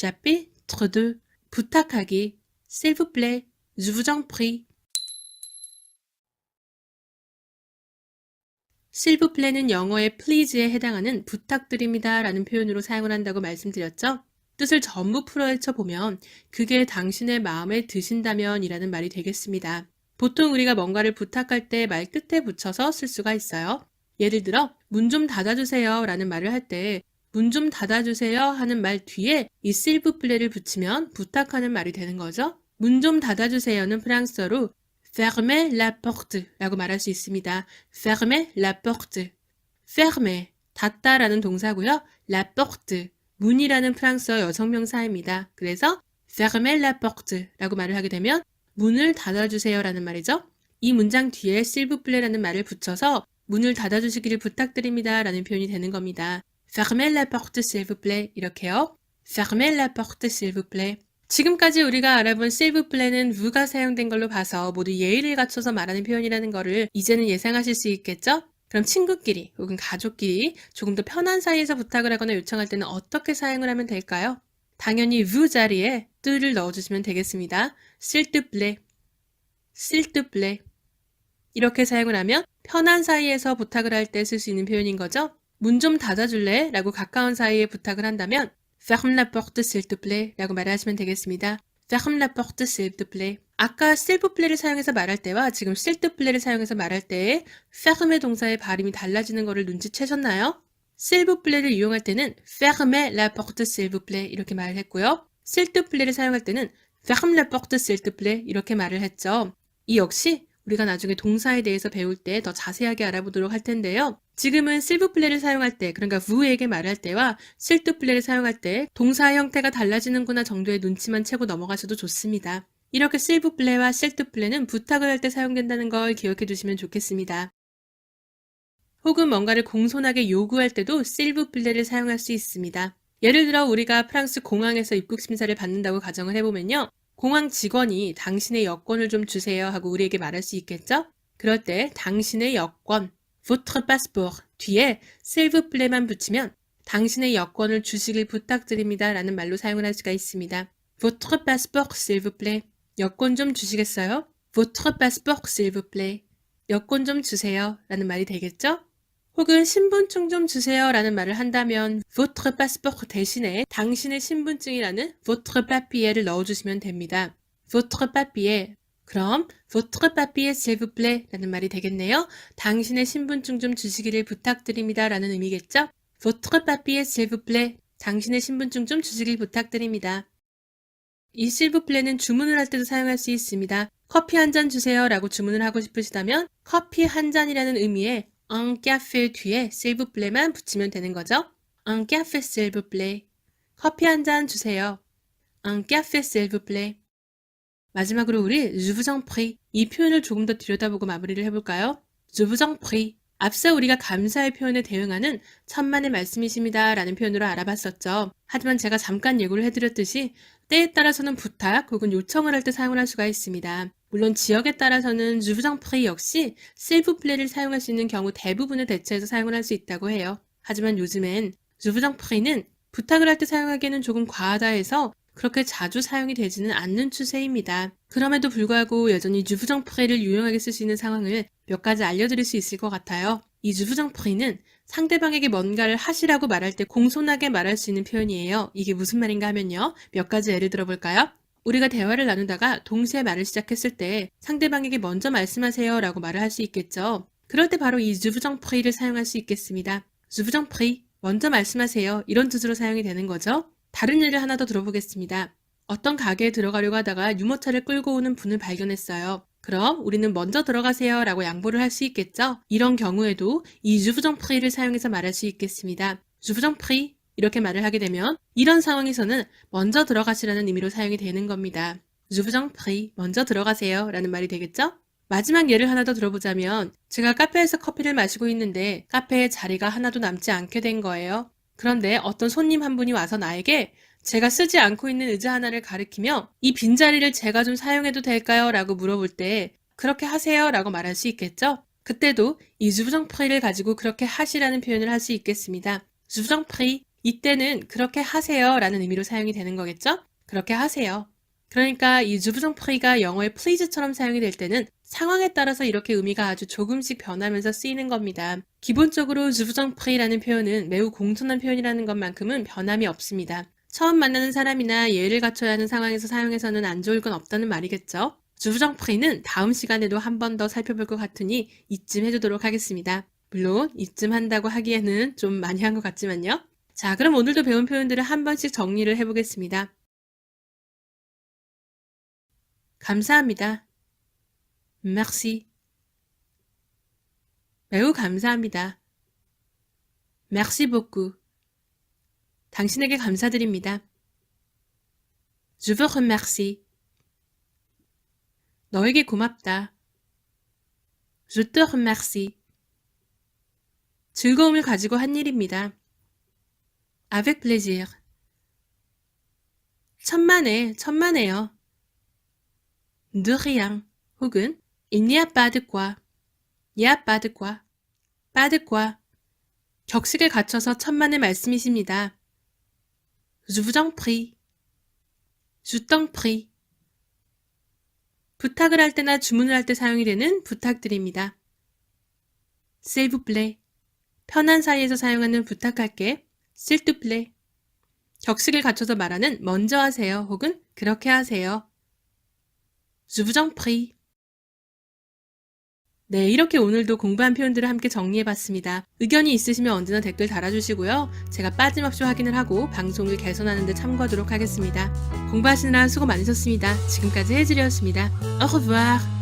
chapitre 2 부탁하기 s'il vous plaît, je vous en prie. s'il vous plaît는 영어의 please에 해당하는 부탁드립니다 라는 표현으로 사용을 한다고 말씀드렸죠? 뜻을 전부 풀어헤쳐보면 그게 당신의 마음에 드신다면 이라는 말이 되겠습니다. 보통 우리가 뭔가를 부탁할 때 말 끝에 붙여서 쓸 수가 있어요. 예를 들어 문 좀 닫아주세요 라는 말을 할 때 문 좀 닫아주세요 하는 말 뒤에 이 s'il vous plaît를 붙이면 부탁하는 말이 되는 거죠. 문 좀 닫아주세요는 프랑스어로 fermez la porte 라고 말할 수 있습니다. fermez la porte. fermer, 닫다라는 동사고요. la porte, 문이라는 프랑스어 여성명사입니다. 그래서 fermez la porte 라고 말을 하게 되면 문을 닫아주세요 라는 말이죠. 이 문장 뒤에 s'il vous plaît라는 말을 붙여서 문을 닫아주시기를 부탁드립니다 라는 표현이 되는 겁니다. fermez la porte s'il vous plaît 이렇게요. fermez la porte s'il vous plaît. 지금까지 우리가 알아본 s'il vous plaît는 vou가 사용된 걸로 봐서 모두 예의를 갖춰서 말하는 표현이라는 거를 이제는 예상하실 수 있겠죠? 그럼 친구끼리 혹은 가족끼리 조금 더 편한 사이에서 부탁을 하거나 요청할 때는 어떻게 사용을 하면 될까요? 당연히 vous 자리에 뜨를 넣어주시면 되겠습니다. s'il te plaît, s'il te plaît. 이렇게 사용을 하면 편한 사이에서 부탁을 할 때 쓸 수 있는 표현인 거죠. 문 좀 닫아줄래? 라고 가까운 사이에 부탁을 한다면 ferme la porte s'il te plaît 라고 말을 하시면 되겠습니다. ferme la porte s'il te plaît. 아까 s'il vous plaît를 사용해서 말할 때와 지금 s'il te plaît를 사용해서 말할 때의 ferme 동사의 발음이 달라지는 것을 눈치채셨나요? s'il vous plaît를 이용할 때는 fermez la porte s'il vous plaît 이렇게 말을 했고요. s'il te plaît를 사용할 때는 ferme la porte s'il te plaît 이렇게 말을 했죠. 이 역시 우리가 나중에 동사에 대해서 배울 때 더 자세하게 알아보도록 할 텐데요. 지금은 s'il vous plaît를 사용할 때, 그러니까 vou에게 말할 때와 s'il te plaît를 사용할 때 동사의 형태가 달라지는구나 정도의 눈치만 채고 넘어가셔도 좋습니다. 이렇게 s'il vous plaît와 s'il te plaît는 부탁을 할 때 사용된다는 걸 기억해 두시면 좋겠습니다. 혹은 뭔가를 공손하게 요구할 때도 s'il vous plaît를 사용할 수 있습니다. 예를 들어 우리가 프랑스 공항에서 입국 심사를 받는다고 가정을 해보면요. 공항 직원이 당신의 여권을 좀 주세요 하고 우리에게 말할 수 있겠죠? 그럴 때 당신의 여권, votre passeport 뒤에 s'il vous plaît만 붙이면 당신의 여권을 주시길 부탁드립니다 라는 말로 사용을 할 수가 있습니다. votre passeport s'il vous plaît. 여권 좀 주시겠어요? votre passeport s'il vous plaît. 여권 좀 주세요 라는 말이 되겠죠? 혹은 신분증 좀 주세요 라는 말을 한다면 votre passeport 대신에 당신의 신분증이라는 votre papier를 넣어주시면 됩니다. votre papier. 그럼 votre papier s'il vous plaît 라는 말이 되겠네요. 당신의 신분증 좀 주시기를 부탁드립니다 라는 의미겠죠? votre papier s'il vous plaît. 당신의 신분증 좀 주시길 부탁드립니다. 이 s'il vous plaît는 주문을 할 때도 사용할 수 있습니다. 커피 한 잔 주세요 라고 주문을 하고 싶으시다면 커피 한 잔이라는 의미의 un café 뒤에 s'il vous plaît만 붙이면 되는 거죠. un café s'il vous plaît. 커피 한 잔 주세요. un café s'il vous plaît. 마지막으로 우리 je vous en prie 이 표현을 조금 더 들여다보고 마무리를 해볼까요? je vous en prie. 앞서 우리가 감사의 표현에 대응하는 천만의 말씀이십니다 라는 표현으로 알아봤었죠. 하지만 제가 잠깐 예고를 해드렸듯이 때에 따라서는 부탁 혹은 요청을 할 때 사용을 할 수가 있습니다. 물론 지역에 따라서는 je vous en prie 역시 s'il vous plaît를 사용할 수 있는 경우 대부분을 대체해서 사용을 할 수 있다고 해요. 하지만 요즘엔 je vous en prie는 부탁을 할 때 사용하기에는 조금 과하다 해서 그렇게 자주 사용이 되지는 않는 추세입니다. 그럼에도 불구하고 여전히 je vous en prie를 유용하게 쓸 수 있는 상황을 몇 가지 알려드릴 수 있을 것 같아요. 이 je vous en prie는 상대방에게 뭔가를 하시라고 말할 때 공손하게 말할 수 있는 표현이에요. 이게 무슨 말인가 하면요. 몇 가지 예를 들어볼까요? 우리가 대화를 나누다가 동시에 말을 시작했을 때 상대방에게 먼저 말씀하세요 라고 말을 할 수 있겠죠. 그럴 때 바로 이 je vous en prie를 사용할 수 있겠습니다. je vous en prie, 먼저 말씀하세요. 이런 뜻으로 사용이 되는 거죠. 다른 예를 하나 더 들어보겠습니다. 어떤 가게에 들어가려고 하다가 유모차를 끌고 오는 분을 발견했어요. 그럼 우리는 먼저 들어가세요 라고 양보를 할 수 있겠죠? 이런 경우에도 이 je vous en prie를 사용해서 말할 수 있겠습니다. je vous en prie 이렇게 말을 하게 되면 이런 상황에서는 먼저 들어가시라는 의미로 사용이 되는 겁니다. je vous en prie, 먼저 들어가세요 라는 말이 되겠죠? 마지막 예를 하나 더 들어보자면 제가 카페에서 커피를 마시고 있는데 카페에 자리가 하나도 남지 않게 된 거예요. 그런데 어떤 손님 한 분이 와서 나에게 제가 쓰지 않고 있는 의자 하나를 가리키며 이 빈자리를 제가 좀 사용해도 될까요? 라고 물어볼 때 그렇게 하세요 라고 말할 수 있겠죠? 그때도 이 je vous en prie를 가지고 그렇게 하시라는 표현을 할 수 있겠습니다. je vous en prie, 이때는 그렇게 하세요 라는 의미로 사용이 되는 거겠죠? 그렇게 하세요. 그러니까 이 je vous en prie가 영어의 please처럼 사용이 될 때는 상황에 따라서 이렇게 의미가 아주 조금씩 변하면서 쓰이는 겁니다. 기본적으로 je vous en prie라는 표현은 매우 공손한 표현이라는 것만큼은 변함이 없습니다. 처음 만나는 사람이나 예의를 갖춰야 하는 상황에서 사용해서는 안 좋을 건 없다는 말이겠죠? je vous en prie는 다음 시간에도 한 번 더 살펴볼 것 같으니 이쯤 해두도록 하겠습니다. 물론 이쯤 한다고 하기에는 좀 많이 한 것 같지만요. 자, 그럼 오늘도 배운 표현들을 한 번씩 정리를 해보겠습니다. 감사합니다. Merci. 매우 감사합니다. Merci beaucoup. 당신에게 감사드립니다. Je vous remercie. 너에게 고맙다. Je te remercie. 즐거움을 가지고 한 일입니다. Avec plaisir. 천만에, 천만에요. De rien. 혹은 Il n'y a pas de quoi. Il n'y a pas de quoi. Pas de quoi. 격식을 갖춰서 천만의 말씀이십니다. Je vous en prie. Je t'en prie. 부탁을 할 때나 주문을 할 때 사용이 되는 부탁드립니다. S'il vous plaît. 편한 사이에서 사용하는 부탁할게. S'il te plaît. 격식을 갖춰서 말하는 먼저 하세요 혹은 그렇게 하세요. Je vous en prie. 네, 이렇게 오늘도 공부한 표현들을 함께 정리해봤습니다. 의견이 있으시면 언제나 댓글 달아주시고요. 제가 빠짐없이 확인을 하고 방송을 개선하는 데 참고하도록 하겠습니다. 공부하시느라 수고 많으셨습니다. 지금까지 혜지리였습니다. Au revoir.